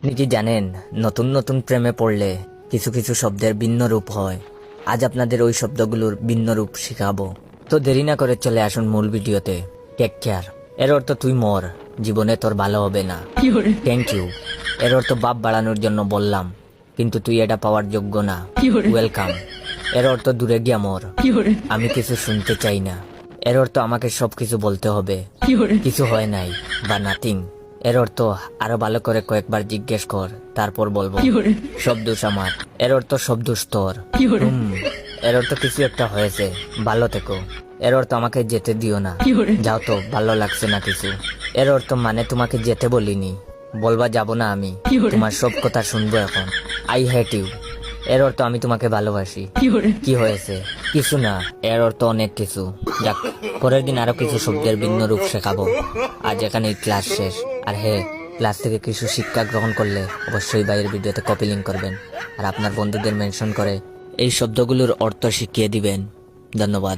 আপনি কি জানেন নতুন নতুন প্রেমে পড়লে কিছু কিছু শব্দের ভিন্ন রূপ হয়। আজ আপনাদের ওই শব্দগুলোর ভিন্ন রূপ শেখাবো। তো দেরি না করে চলে আসুন মূল ভিডিওতে। টেক কেয়ার এর অর্থ তুই মর, জীবনে তোর ভালো হবে না। থ্যাংক ইউ এর অর্থ বাপ বাড়ানোর জন্য বললাম, কিন্তু তুই এটা পাওয়ার যোগ্য না। ওয়েলকাম এর অর্থ দূরে গিয়া মর, আমি কিছু শুনতে চাই না। এর অর্থ আমাকে সবকিছু বলতে হবে, কিছু হয় নাই বা নাথিং। এর অর্থ আরো ভালো করে কয়েকবার জিজ্ঞেস কর, তারপর বলবো। সব দোষ আমার এর অর্থ সব দোষ তোর। এর অর্থ কিছু একটা হয়েছে, ভালো থেকো। এর অর্থ আমাকে যেতে দিও না, যাও তো, ভালো লাগছে না কিছু। এর অর্থ মানে তোমাকে যেতে বলিনি, বলবা যাব না আমি, তোমার সব কথা শুনবো এখন। আই হেট ইউ এর অর্থ আমি তোমাকে ভালোবাসি। কি হয়েছে? কিছু না। এর অর্থ অনেক কিছু। যাক, পরের দিন আরো কিছু শব্দের ভিন্ন রূপ শেখাবো। আজ এখানেই ক্লাস শেষ। আর হ্যাঁ, ক্লাস থেকে কিছু শিক্ষা গ্রহণ করলে অবশ্যই বাইরের ভিডিওতে কপি লিঙ্ক করবেন আর আপনার বন্ধুদের মেনশন করে এই শব্দগুলোর অর্থ শিখিয়ে দিবেন। ধন্যবাদ।